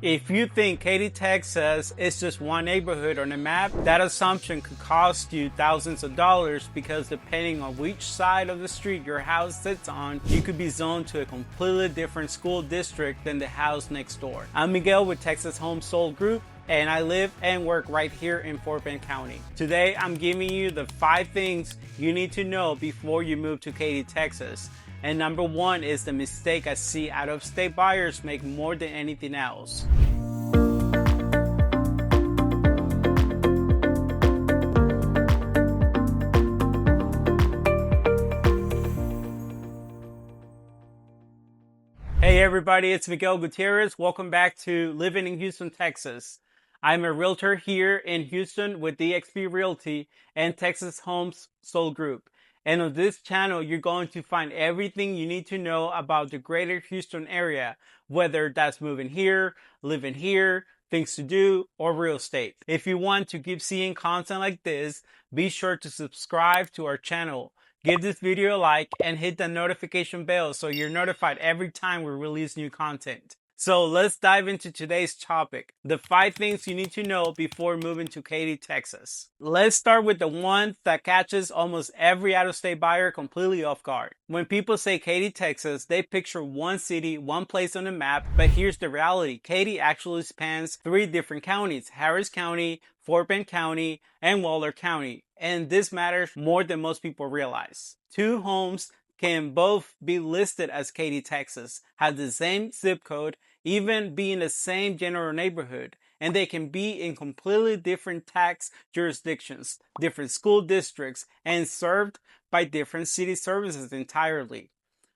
If you think Katy, Texas is just one neighborhood on the map, that assumption could cost you thousands of dollars because depending on which side of the street your house sits on, you could be zoned to a completely different school district than the house next door. I'm Miguel with Texas Home Sold Group, and I live and work right here in Fort Bend County. Today, I'm giving you the 5 things you need to know before you move to Katy, Texas. And number 1 is the mistake I see out-of-state buyers make more than anything else. Hey everybody, it's Miguel Gutierrez. Welcome back to Living in Houston, Texas. I'm a realtor here in Houston with DXP Realty and Texas Homes Sold Group. And on this channel, you're going to find everything you need to know about the greater Houston area, whether that's moving here, living here, things to do, or real estate. If you want to keep seeing content like this, be sure to subscribe to our channel. Give this video a like and hit the notification bell so you're notified every time we release new content. So let's dive into today's topic, the 5 things you need to know before moving to Katy, Texas. Let's start with the one that catches almost every out-of-state buyer completely off guard. When people say Katy, Texas, they picture one city, one place on the map, but here's the reality. Katy actually spans 3 different counties: Harris County, Fort Bend County, and Waller County. And this matters more than most people realize. 2 homes can both be listed as Katy, Texas, have the same zip code, even be in the same general neighborhood, and they can be in completely different tax jurisdictions, different school districts, and served by different city services entirely.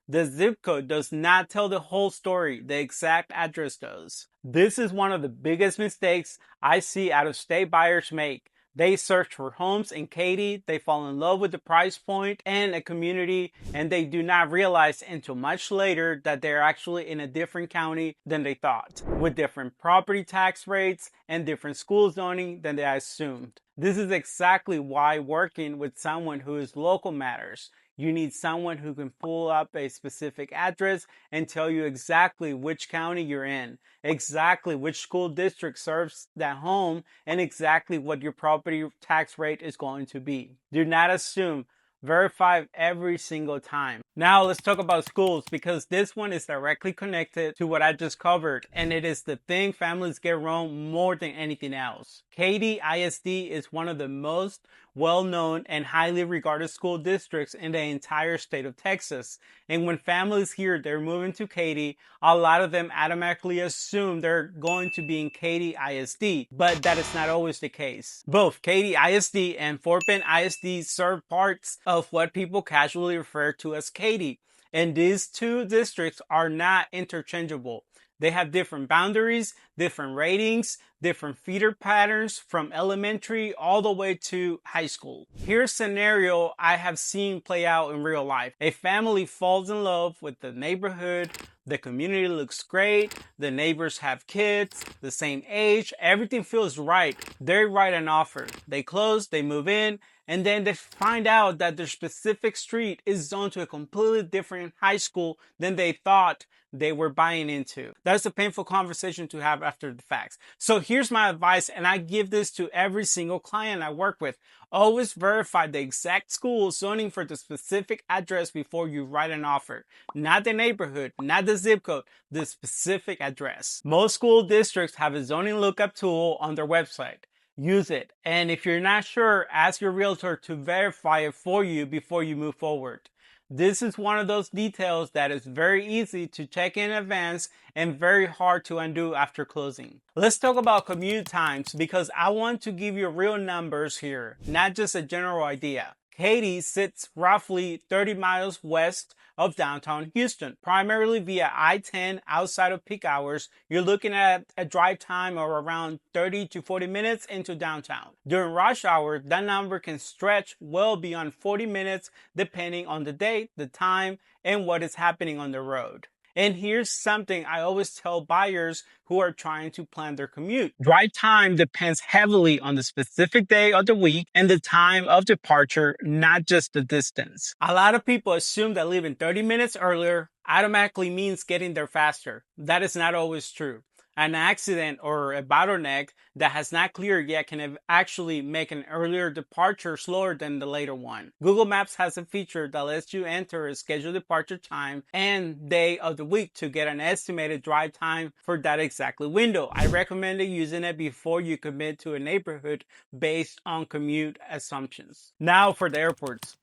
The zip code does not tell the whole story, the exact address does. This is one of the biggest mistakes I see out-of-state buyers make. They search for homes in Katy, they fall in love with the price point and a community, and they do not realize until much later that they're actually in a different county than they thought, with different property tax rates and different school zoning than they assumed. This is exactly why working with someone who is local matters. You need someone who can pull up a specific address and tell you exactly which county you're in, exactly which school district serves that home, and exactly what your property tax rate is going to be. Do not assume. Verify every single time. Now let's talk about schools, because this one is directly connected to what I just covered, and it is the thing families get wrong more than anything else. Katy ISD is one of the most well-known and highly regarded school districts in the entire state of Texas. And when families hear they're moving to Katy, a lot of them automatically assume they're going to be in Katy ISD, but that is not always the case. Both Katy ISD and Fort Bend ISD serve parts of what people casually refer to as Katy, and these 2 districts are not interchangeable. They have different boundaries, different ratings, different feeder patterns from elementary all the way to high school. Here's a scenario I have seen play out in real life. A family falls in love with the neighborhood, the community looks great, the neighbors have kids, the same age, everything feels right. They write an offer, they close, they move in, and then they find out that their specific street is zoned to a completely different high school than they thought they were buying into. That's a painful conversation to have after the facts. So here's my advice, and I give this to every single client I work with. Always verify the exact school zoning for the specific address before you write an offer. Not the neighborhood, not the zip code, the specific address. Most school districts have a zoning lookup tool on their website. Use it. And if you're not sure, ask your realtor to verify it for you before you move forward. This is one of those details that is very easy to check in advance and very hard to undo after closing. Let's talk about commute times, because I want to give you real numbers here, not just a general idea. Katy sits roughly 30 miles west of downtown Houston, primarily via I-10 outside of peak hours. You're looking at a drive time of around 30 to 40 minutes into downtown. During rush hour, that number can stretch well beyond 40 minutes depending on the date, the time, and what is happening on the road. And here's something I always tell buyers who are trying to plan their commute. Drive time depends heavily on the specific day of the week and the time of departure, not just the distance. A lot of people assume that leaving 30 minutes earlier automatically means getting there faster. That is not always true. An accident or a bottleneck that has not cleared yet can actually make an earlier departure slower than the later one. Google Maps has a feature that lets you enter a scheduled departure time and day of the week to get an estimated drive time for that exactly window. I recommend using it before you commit to a neighborhood based on commute assumptions. Now for the airports.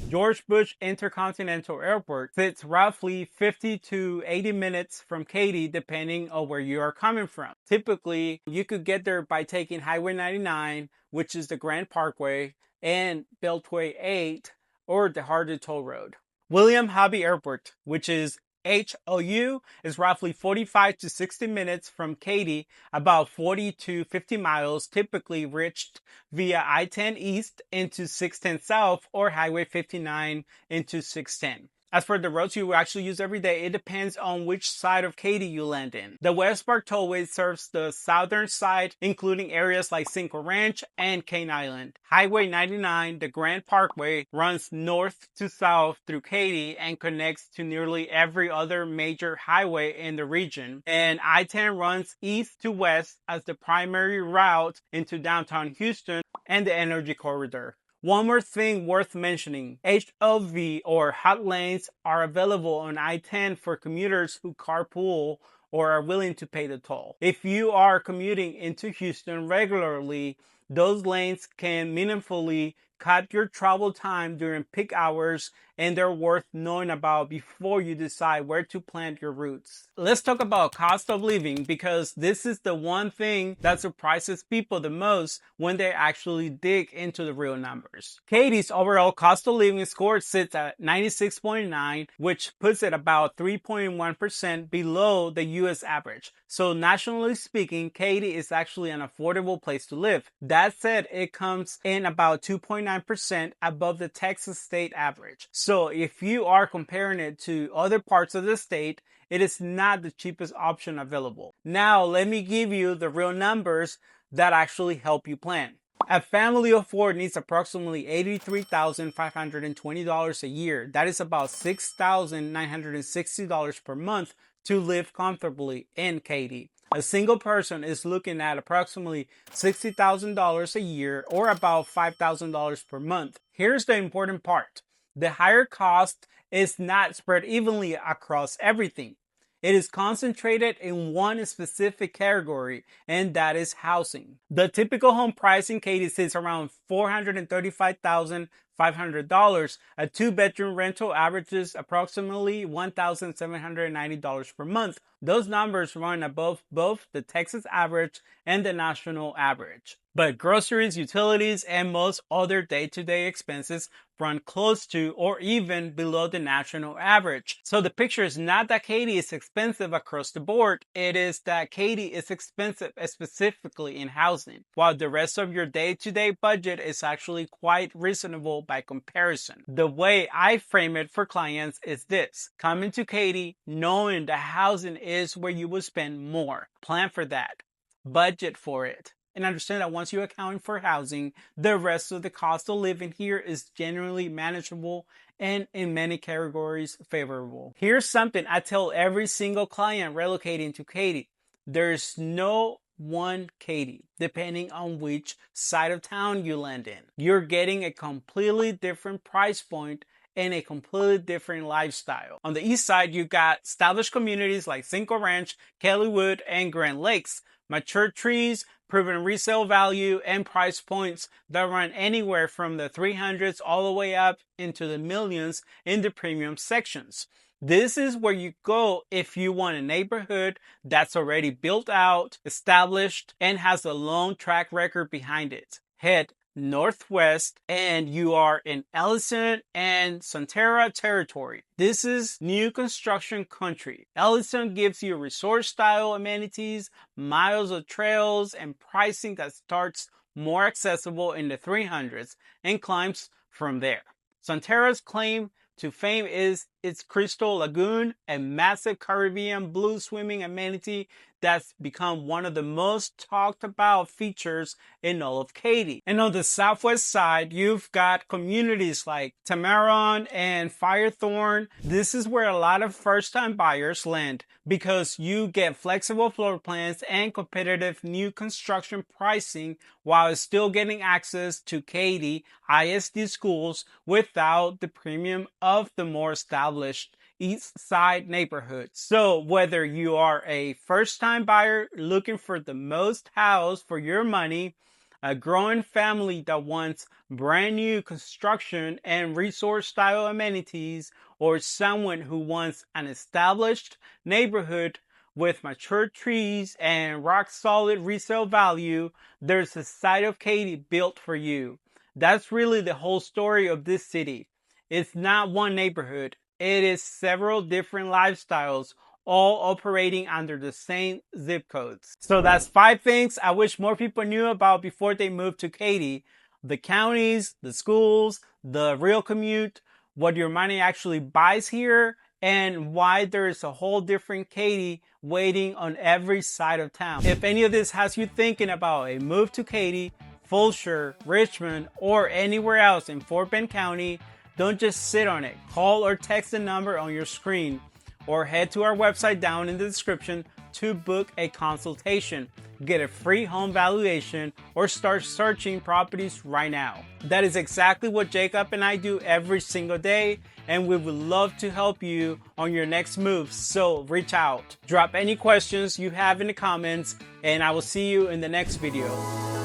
George Bush Intercontinental Airport sits roughly 50 to 80 minutes from Katy depending on where you are coming from. Typically, you could get there by taking Highway 99, which is the Grand Parkway, and Beltway 8, or the Hardy Toll Road. William Hobby Airport, which is HOU, is roughly 45 to 60 minutes from Katy, about 40 to 50 miles, typically reached via I-10 East into 610 South or Highway 59 into 610. As for the roads you will actually use every day, it depends on which side of Katy you land in. The Westpark Tollway serves the southern side, including areas like Cinco Ranch and Cane Island. Highway 99, the Grand Parkway, runs north to south through Katy and connects to nearly every other major highway in the region. And I-10 runs east to west as the primary route into downtown Houston and the Energy Corridor. One more thing worth mentioning, HOV or hot lanes are available on I-10 for commuters who carpool or are willing to pay the toll. If you are commuting into Houston regularly, those lanes can meaningfully cut your travel time during peak hours, and they're worth knowing about before you decide where to plant your routes. Let's talk about cost of living, because this is the one thing that surprises people the most when they actually dig into the real numbers. Katy's overall cost of living score sits at 96.9, which puts it about 3.1% below the US average. So nationally speaking, Katy is actually an affordable place to live. That said, it comes in about 2.9% above the Texas state average. So if you are comparing it to other parts of the state, it is not the cheapest option available. Now, let me give you the real numbers that actually help you plan. A family of four needs approximately $83,520 a year. That is about $6,960 per month to live comfortably in Katy. A single person is looking at approximately $60,000 a year, or about $5,000 per month. Here's the important part. The higher cost is not spread evenly across everything. It is concentrated in one specific category, and that is housing. The typical home price in Katy sits around $435,500. A two-bedroom rental averages approximately $1,790 per month. Those numbers run above both the Texas average and the national average. But groceries, utilities, and most other day-to-day expenses run close to or even below the national average. So the picture is not that Katy is expensive across the board, it is that Katy is expensive specifically in housing, while the rest of your day-to-day budget is actually quite reasonable by comparison. The way I frame it for clients is this: coming to Katy knowing that housing is where you will spend more. Plan for that. Budget for it. And understand that once you're accounting for housing, the rest of the cost of living here is generally manageable and in many categories favorable. Here's something I tell every single client relocating to Katy. There's no one Katy, depending on which side of town you land in. You're getting a completely different price point and a completely different lifestyle. On the east side, you got established communities like Cinco Ranch, Kellywood, and Grand Lakes. Mature trees, proven resale value, and price points that run anywhere from the 300s all the way up into the millions in the premium sections. This is where you go if you want a neighborhood that's already built out, established, and has a long track record behind it. Head northwest and you are in Elyson and Sunterra territory. This is new construction country. Elyson gives you resort style amenities, miles of trails, and pricing that starts more accessible in the 300s and climbs from there. Sunterra's claim to fame is its Crystal Lagoon, a massive Caribbean blue swimming amenity that's become one of the most talked about features in all of Katy. And on the southwest side, you've got communities like Tamarron and Firethorn. This is where a lot of first-time buyers land because you get flexible floor plans and competitive new construction pricing while still getting access to Katy ISD schools without the premium of the more established East Side neighborhoods. So whether you are a first-time buyer looking for the most house for your money, a growing family that wants brand new construction and resort style amenities, or someone who wants an established neighborhood with mature trees and rock solid resale value, there's a side of Katy built for you. That's really the whole story of this city. It's not one neighborhood. It is several different lifestyles, all operating under the same zip codes. So that's 5 things I wish more people knew about before they move to Katy. The counties, the schools, the real commute, what your money actually buys here, and why there is a whole different Katy waiting on every side of town. If any of this has you thinking about a move to Katy, Fulshire, Richmond, or anywhere else in Fort Bend County, don't just sit on it. Call or text the number on your screen or head to our website down in the description to book a consultation. Get a free home valuation or start searching properties right now. That is exactly what Jacob and I do every single day, and we would love to help you on your next move. So reach out. Drop any questions you have in the comments, and I will see you in the next video.